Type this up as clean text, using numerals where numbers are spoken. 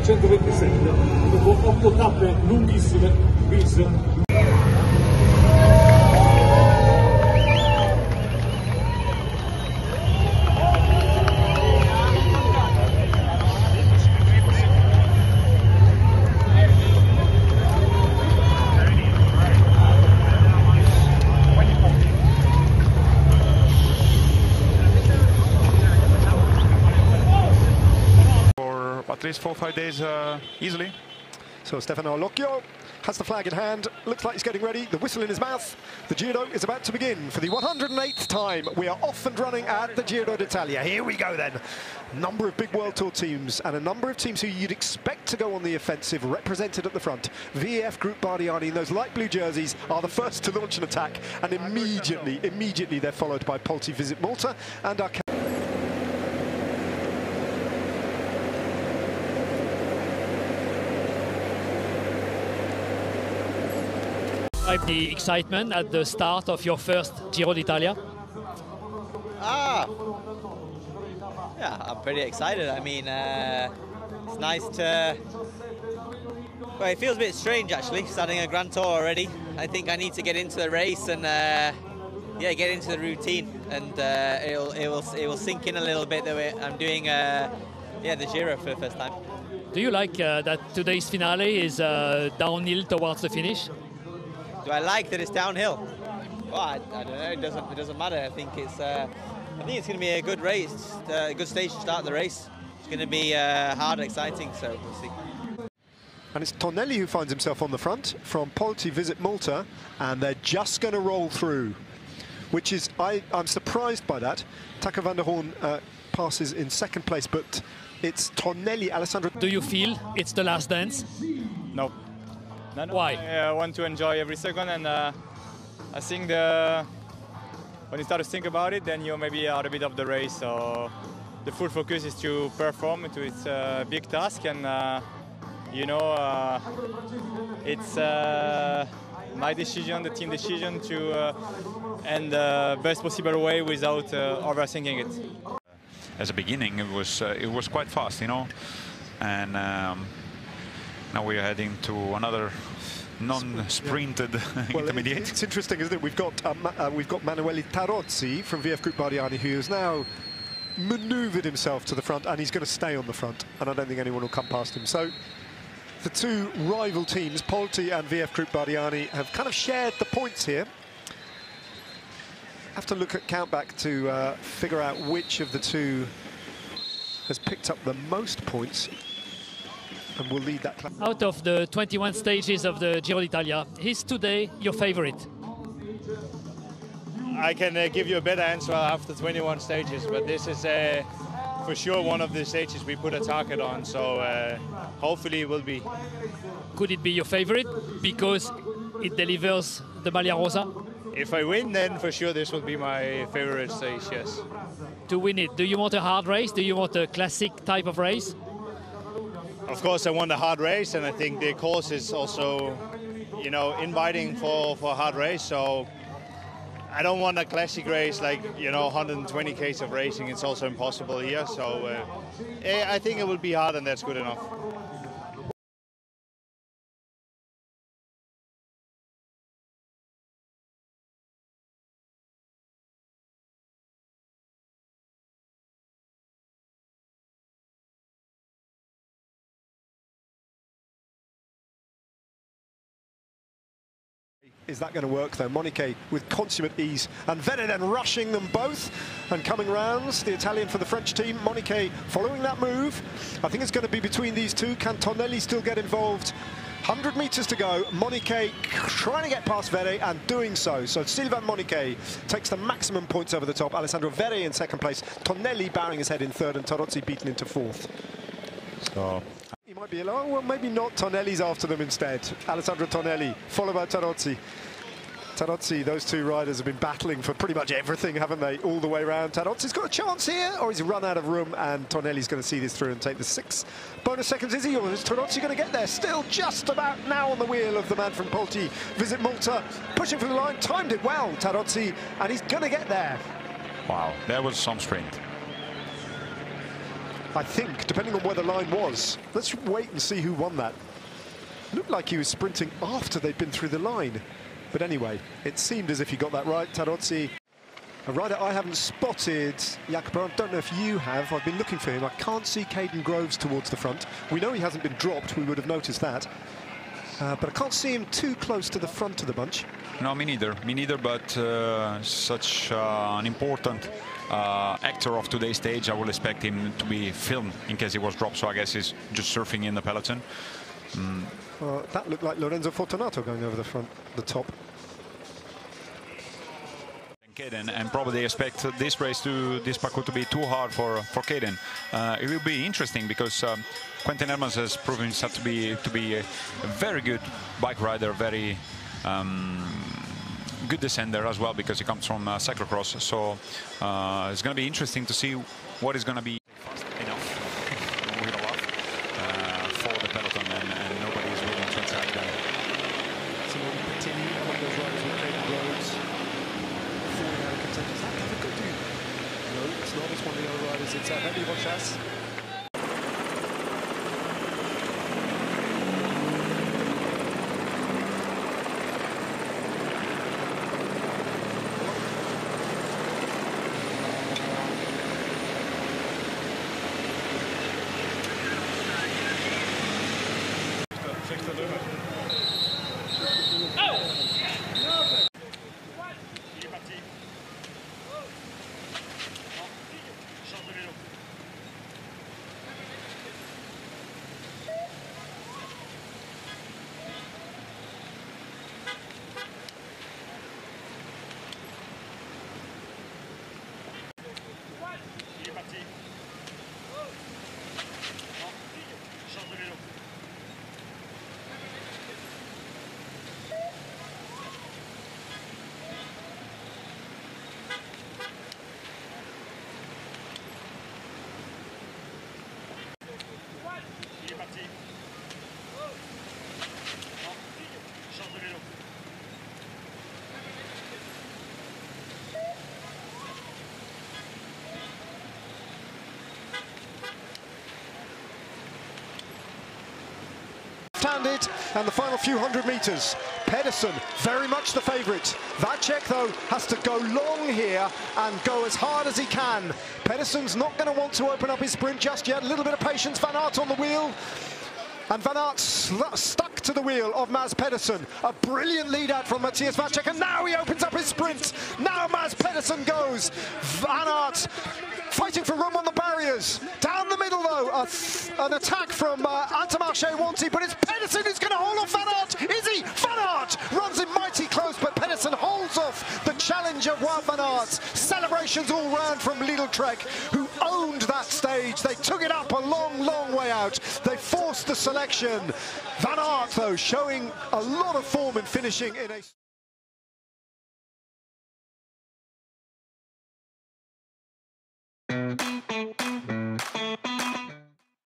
127, dopo 8 tappe lunghissime, Lease. At least 4 or 5 days easily. So Stefano Locchio has the flag in hand, looks like he's getting ready, the whistle in his mouth. The Giro is about to begin for the 108th time. We are off and running at the Giro d'Italia. Here we go then. Number of big World Tour teams and a number of teams who you'd expect to go on the offensive represented at the front. VF Group Bardiani in those light blue jerseys are the first to launch an attack, and immediately they're followed by Polti Visit Malta and our The excitement at the start of your first Giro d'Italia? Yeah, I'm pretty excited. I mean, it's nice to... Well, it feels a bit strange actually, starting a Grand Tour already. I think I need to get into the race and yeah, get into the routine, and it will sink in a little bit that I'm doing yeah, the Giro for the first time. Do you like that today's finale is downhill towards the finish? Do I like that it's downhill? Well, I don't know. It doesn't matter. I think it's going to be a good race, a good stage to start the race. It's going to be hard, exciting. So we'll see. And it's Tonelli who finds himself on the front from Polti Visit Malta, and they're just going to roll through, which is I'm surprised by that. Taco van der Hoorn passes in second place, but it's Tonelli, Alessandro. Do you feel it's the last dance? No. No. Why? I want to enjoy every second, and I think when you start to think about it, then you're maybe out a bit of the race. So the full focus is to perform. It's a big task, and you know, it's my decision, the team decision to end the best possible way without overthinking it. As a beginning, it was quite fast, you know, and now we are heading to another non-sprinted intermediate. It's interesting, isn't it? We've got Manuele Tarozzi from VF Group Bardiani, who has now manoeuvred himself to the front, and he's going to stay on the front, and I don't think anyone will come past him. So the two rival teams, Polti and VF Group Bardiani, have kind of shared the points here. Have to look at countback to figure out which of the two has picked up the most points and will lead that class. Out of the 21 stages of the Giro d'Italia, is today your favorite? I can give you a better answer after 21 stages, but this is for sure one of the stages we put a target on, so hopefully it will be. Could it be your favorite because it delivers the Maglia Rosa? If I win, then for sure this will be my favorite stage, yes. To win it, do you want a hard race? Do you want a classic type of race? Of course, I want a hard race, and I think the course is also, you know, inviting for a hard race. So I don't want a classic race like, you know, 120 k's of racing. It's also impossible here. So I think it will be hard, and that's good enough. Is that going to work though? Monique with consummate ease, and Vene then rushing them both and coming rounds. The Italian for the French team, Monique following that move. I think it's going to be between these two. Can Tonelli still get involved? 100 meters to go. Monique trying to get past Vene and doing so. So Sylvain Monique takes the maximum points over the top. Alessandro Vene in second place. Tonelli bowing his head in third, and Tarozzi beaten into fourth. So he might be alone. Well, maybe not. Tonelli's after them instead. Alessandro Tonelli, followed by Tarozzi. Tarozzi, those two riders have been battling for pretty much everything, haven't they, all the way around. Tarozzi's got a chance here, or he's run out of room, and Tonelli's going to see this through and take the 6 bonus seconds. Is he, or is Tarozzi going to get there? Still just about now on the wheel of the man from Polti Visit Malta, pushing for the line, timed it well, Tarozzi, and he's going to get there. Wow, there was some sprint. I think, depending on where the line was. Let's wait and see who won that. Looked like he was sprinting after they'd been through the line. But anyway, it seemed as if he got that right. Tarozzi, a rider I haven't spotted, Jacopo, I don't know if you have. I've been looking for him. I can't see Caden Groves towards the front. We know he hasn't been dropped. We would have noticed that. But I can't see him too close to the front of the bunch. No, me neither. Me neither, but such an important actor of today's stage, I will expect him to be filmed in case he was dropped, so I guess he's just surfing in the peloton. That looked like Lorenzo Fortunato going over the front, the top. And probably they expect this parcours to be too hard for Caden. It will be interesting because Quentin Hermans has proven himself to be a very good bike rider, very good descender as well, because he comes from cyclocross. So it's going to be interesting to see what is going to be enough for the peloton, and nobody is willing to attack them. So petit, one of those riders with Caden Groves. Is that difficult to do? No, it's not. It's one of the other riders. It's Henry Rochas. Handed, and the final few hundred meters. Pedersen, very much the favourite. Vacek, though, has to go long here and go as hard as he can. Pedersen's not going to want to open up his sprint just yet. A little bit of patience. Van Aert on the wheel. And Van Aert stuck to the wheel of Mads Pedersen. A brilliant lead out from Matthias Vacek, and now he opens up his sprint. Now Mads Pedersen goes. Van Aert fighting for room on the barriers. Down the middle, though, an attack from Intermarché Wanty, but it's Pedersen who's going to hold off Van Aert. Is he? Van Aert runs in mighty close, but Pedersen holds off the challenge of Wout Van Aert. Celebrations all round from Lidl-Trek, who owned that stage. They took it up a long, long way out. They forced the selection. Van Aert, though, showing a lot of form in finishing in a...